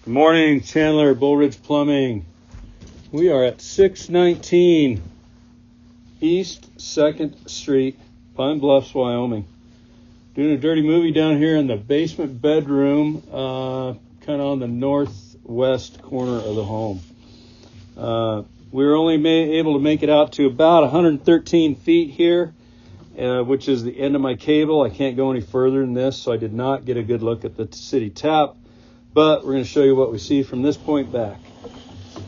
Good morning, Chandler, Bull Ridge Plumbing. We are at 619 East 2nd Street, Pinebluffs, Wyoming. Doing a dirty movie down here in the basement bedroom, kind of on the northwest corner of the home. We were only able to make it out to about 113 feet here, which is the end of my cable. I can't go any further than this, so I did not get a good look at the city tap. But we're going to show you what we see from this point back.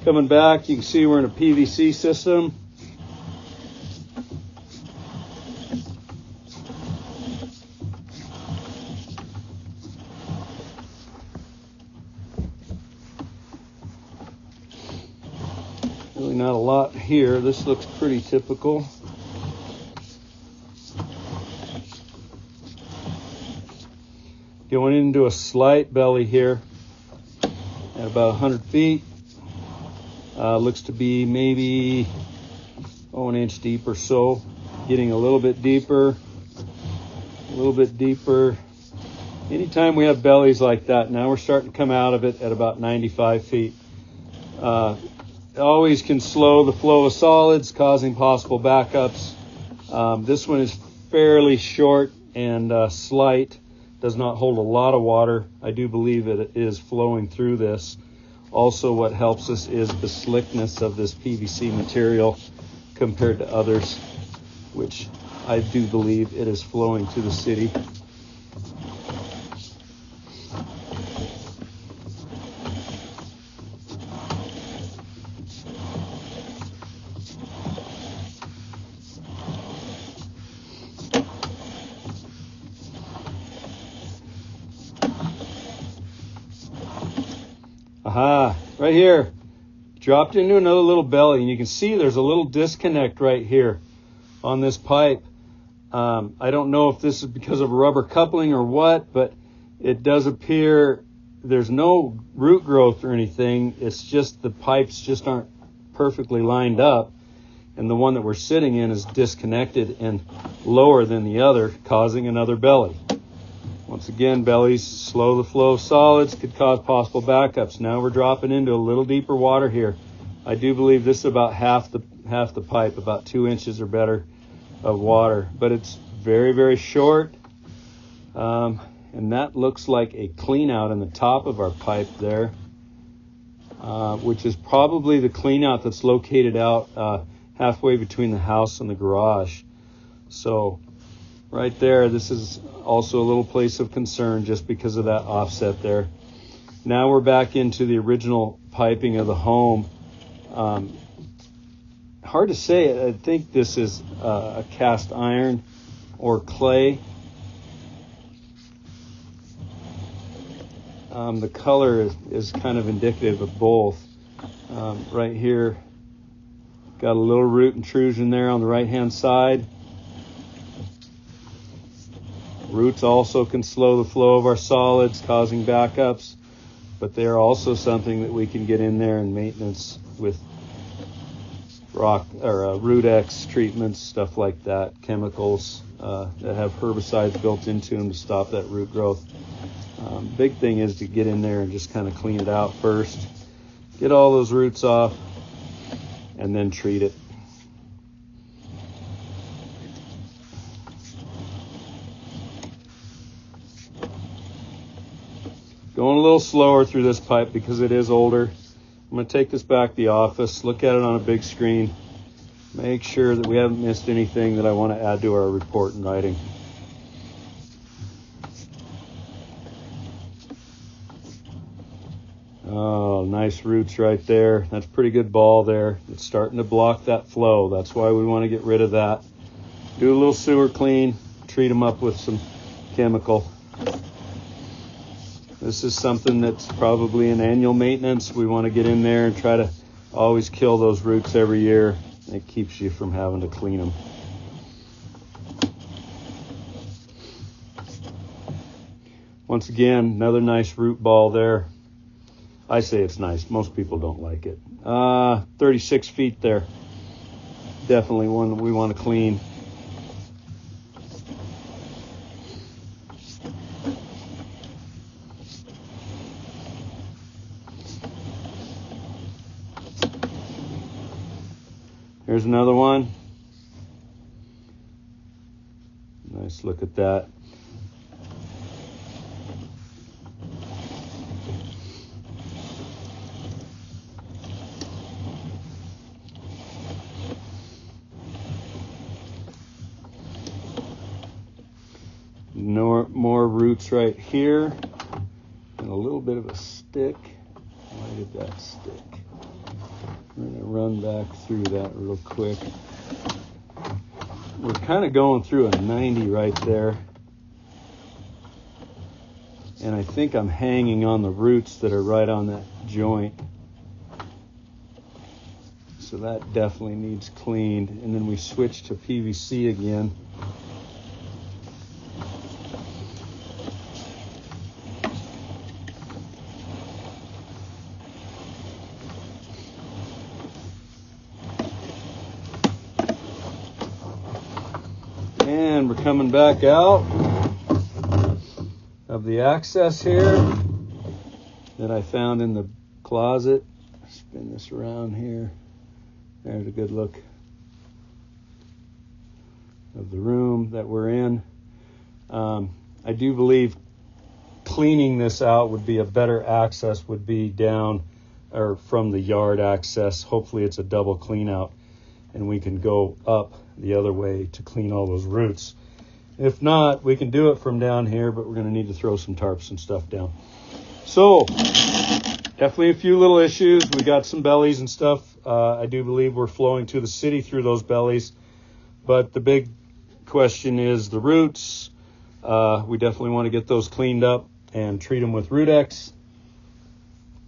Coming back, you can see we're in a PVC system. Really not a lot here. This looks pretty typical. Going into a slight belly here at about 100 feet. Looks to be maybe an inch deep or so. Getting a little bit deeper, a little bit deeper. Anytime we have bellies like that, now we're starting to come out of it at about 95 feet. It always can slow the flow of solids, causing possible backups. This one is fairly short and slight. Does not hold a lot of water. I do believe it is flowing through this. Also, what helps us is the slickness of this PVC material compared to others, which I do believe it is flowing to the city. Aha, right here, dropped into another little belly, and you can see there's a little disconnect right here on this pipe. I don't know if this is because of rubber coupling or what, but it does appear there's no root growth or anything. It's just the pipes just aren't perfectly lined up, and the one that we're sitting in is disconnected and lower than the other, causing another belly. Once again, bellies slow the flow of solids, could cause possible backups. Now we're dropping into a little deeper water here. I do believe this is about half the pipe, about 2 inches or better of water, but it's very, very short. And that looks like a clean out in the top of our pipe there, which is probably the clean out that's located out halfway between the house and the garage. So right there, this is also a little place of concern just because of that offset there. Now we're back into the original piping of the home. Hard to say. I think this is a cast iron or clay. The color is kind of indicative of both. Right here, got a little root intrusion there on the right-hand side. Roots also can slow the flow of our solids, causing backups, but they are also something that we can get in there and maintenance with rock or root X treatments, stuff like that, chemicals that have herbicides built into them to stop that root growth. Big thing is to get in there and just kind of clean it out first, get all those roots off, and then treat it. Going a little slower through this pipe because it is older. I'm going to take this back to the office, look at it on a big screen, make sure that we haven't missed anything that I want to add to our report in writing. Oh, nice roots right there. That's pretty good ball there. It's starting to block that flow. That's why we want to get rid of that. Do a little sewer clean, treat them up with some chemical. This is something that's probably an annual maintenance. We want to get in there and try to always kill those roots every year. It keeps you from having to clean them. Once again, another nice root ball there. I say it's nice. Most people don't like it. 36 feet there. Definitely one that we want to clean. There's another one. Nice look at that. More roots right here, and a little bit of a stick. Why did that stick? We're going to run back through that real quick. We're kind of going through a 90 right there. And I think I'm hanging on the roots that are right on that joint. So that definitely needs cleaned. And then we switch to PVC again. And we're coming back out of the access here that I found in the closet. Spin this around here. There's a good look of the room that we're in. I do believe cleaning this out would be a better access, would be down or from the yard access. Hopefully it's a double clean out and we can go up the other way to clean all those roots. If not, we can do it from down here, but we're going to need to throw some tarps and stuff down. So definitely a few little issues. We got some bellies and stuff. I do believe we're flowing to the city through those bellies, but the big question is the roots. We definitely want to get those cleaned up and treat them with Rootex.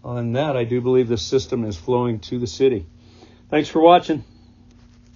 On that, I do believe the system is flowing to the city. Thanks for watching.